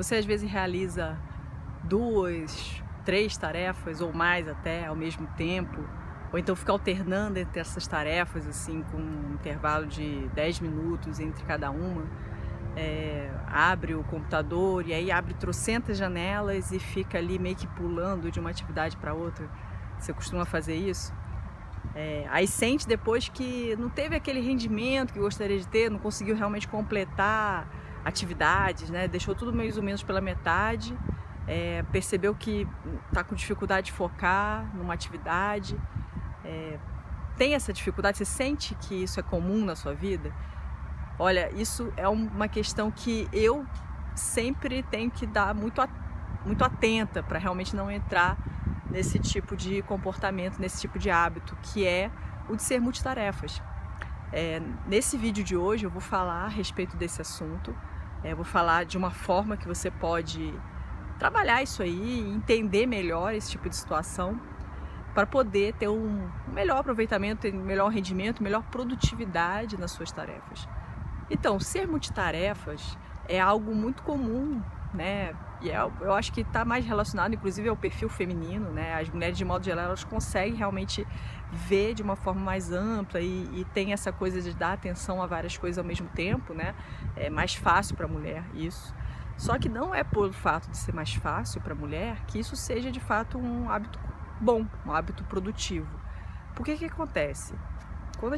Você às vezes realiza 2, 3 tarefas ou mais até ao mesmo tempo, ou então fica alternando entre essas tarefas assim com um intervalo de 10 minutos entre cada uma. Abre o computador e aí abre trocentas janelas e fica ali meio que pulando de uma atividade para outra. Você costuma fazer isso? Aí sente depois que não teve aquele rendimento que gostaria de ter, não conseguiu realmente completar atividades, né? Deixou tudo mais ou menos pela metade, percebeu que está com dificuldade de focar numa atividade. Tem essa dificuldade? Você sente que isso é comum na sua vida? Olha, isso é uma questão que eu sempre tenho que dar muito atenta para realmente não entrar nesse tipo de comportamento, nesse tipo de hábito, que é o de ser multitarefas. Nesse vídeo de hoje eu vou falar a respeito desse assunto, vou falar de uma forma que você pode trabalhar isso aí, entender melhor esse tipo de situação, para poder ter um melhor aproveitamento, melhor rendimento, melhor produtividade nas suas tarefas. Então, ser multitarefas é algo muito comum, né? E eu acho que está mais relacionado, inclusive, ao perfil feminino, né? As mulheres, de modo geral, elas conseguem realmente ver de uma forma mais ampla e tem essa coisa de dar atenção a várias coisas ao mesmo tempo, né? É mais fácil para a mulher isso. Só que não é por fato de ser mais fácil para a mulher que isso seja, de fato, um hábito bom, um hábito produtivo. Por que acontece? Quando a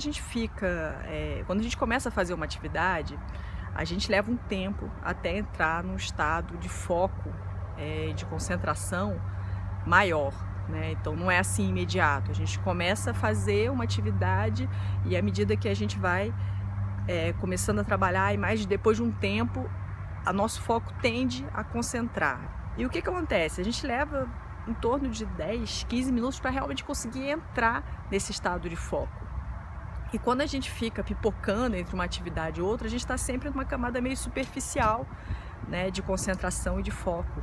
gente começa a fazer uma atividade, a gente leva um tempo até entrar num estado de foco, de concentração maior, né? Então não é assim imediato. A gente começa a fazer uma atividade e à medida que a gente vai começando a trabalhar, e mais depois de um tempo, o nosso foco tende a concentrar. E o que acontece? A gente leva em torno de 10, 15 minutos para realmente conseguir entrar nesse estado de foco. E quando a gente fica pipocando entre uma atividade e outra, a gente está sempre numa camada meio superficial, né, de concentração e de foco.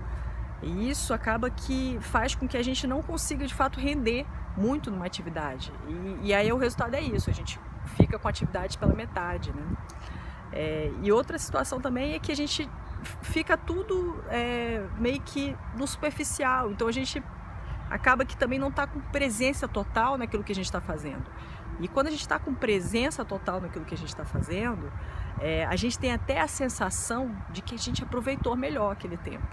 E isso acaba que faz com que a gente não consiga, de fato, render muito numa atividade. E aí o resultado é isso, a gente fica com a atividade pela metade, né? E outra situação também é que a gente fica tudo meio que no superficial. Então a gente acaba que também não está com presença total naquilo que a gente está fazendo. E quando a gente está com presença total naquilo que a gente está fazendo, a gente tem até a sensação de que a gente aproveitou melhor aquele tempo.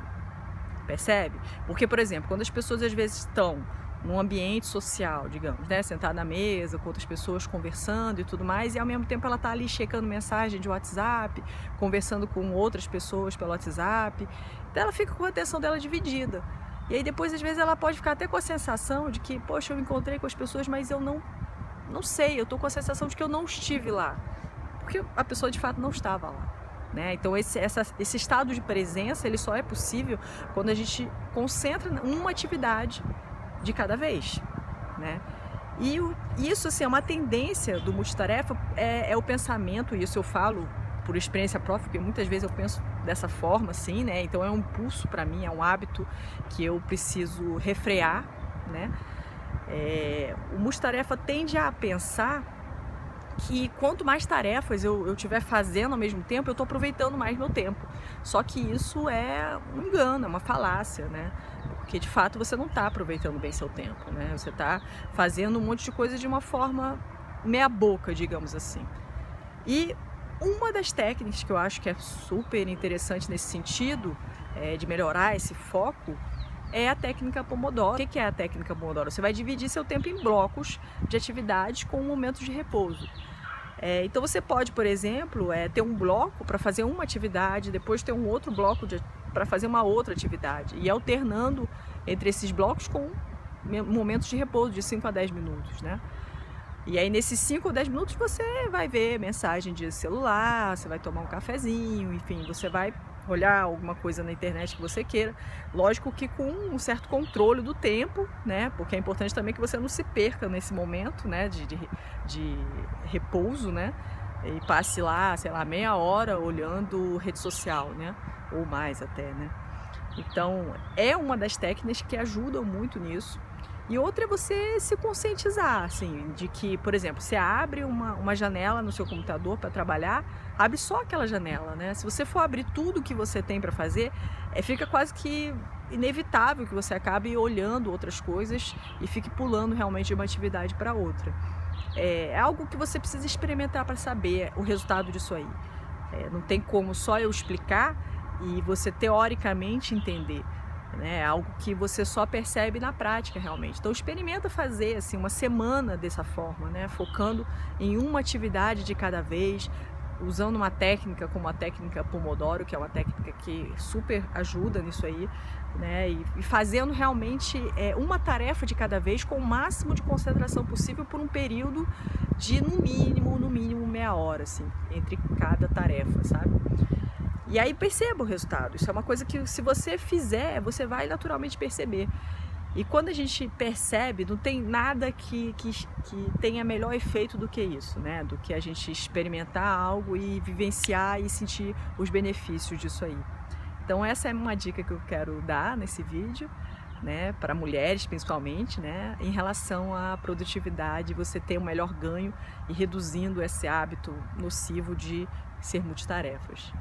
Percebe? Porque, por exemplo, quando as pessoas às vezes estão num ambiente social, digamos, né, sentada na mesa, com outras pessoas conversando e tudo mais, e ao mesmo tempo ela está ali checando mensagem de WhatsApp, conversando com outras pessoas pelo WhatsApp, então ela fica com a atenção dela dividida. E aí depois, às vezes, ela pode ficar até com a sensação de que, poxa, eu encontrei com as pessoas, mas eu não sei, eu estou com a sensação de que eu não estive lá, porque a pessoa de fato não estava lá, né? Então esse estado de presença, ele só é possível quando a gente concentra numa atividade de cada vez, né? E isso, assim, é uma tendência do multitarefa, é o pensamento, e isso eu falo por experiência própria, porque muitas vezes eu penso dessa forma, assim, né? Então é um impulso para mim, é um hábito que eu preciso refrear, né? O multitarefa tende a pensar que quanto mais tarefas eu estiver fazendo ao mesmo tempo, eu estou aproveitando mais meu tempo. Só que isso é um engano, é uma falácia, né? Porque de fato você não está aproveitando bem seu tempo, né? Você está fazendo um monte de coisa de uma forma meia boca, digamos assim. E uma das técnicas que eu acho que é super interessante nesse sentido, de melhorar esse foco, é a técnica Pomodoro. O que é a técnica Pomodoro? Você vai dividir seu tempo em blocos de atividades com momentos de repouso. Então você pode, por exemplo, ter um bloco para fazer uma atividade, depois ter um outro bloco para fazer uma outra atividade, e alternando entre esses blocos com momentos de repouso de 5 a 10 minutos, né? E aí nesses 5 ou 10 minutos você vai ver mensagem de celular, você vai tomar um cafezinho, enfim, você vai olhar alguma coisa na internet que você queira, lógico que com um certo controle do tempo, né? Porque é importante também que você não se perca nesse momento, né, de repouso, né? E passe lá, sei lá, meia hora olhando rede social, né? Ou mais até, né? Então, é uma das técnicas que ajudam muito nisso. E outra é você se conscientizar, assim, de que, por exemplo, você abre uma janela no seu computador para trabalhar, abre só aquela janela, né? Se você for abrir tudo que você tem para fazer, fica quase que inevitável que você acabe olhando outras coisas e fique pulando realmente de uma atividade para outra. É algo que você precisa experimentar para saber o resultado disso aí. Não tem como só eu explicar e você teoricamente entender, né? É algo que você só percebe na prática realmente. Então experimenta fazer assim uma semana dessa forma, né? Focando em uma atividade de cada vez, usando uma técnica como a técnica Pomodoro, que é uma técnica que super ajuda nisso aí, né? E fazendo realmente uma tarefa de cada vez com o máximo de concentração possível por um período de no mínimo meia hora, assim, entre cada tarefa, sabe? E aí perceba o resultado. Isso é uma coisa que, se você fizer, você vai naturalmente perceber. E quando a gente percebe, não tem nada que tenha melhor efeito do que isso, né? Do que a gente experimentar algo e vivenciar e sentir os benefícios disso aí. Então essa é uma dica que eu quero dar nesse vídeo, né? Para mulheres principalmente, né? Em relação à produtividade, você ter um melhor ganho e reduzindo esse hábito nocivo de ser multitarefas.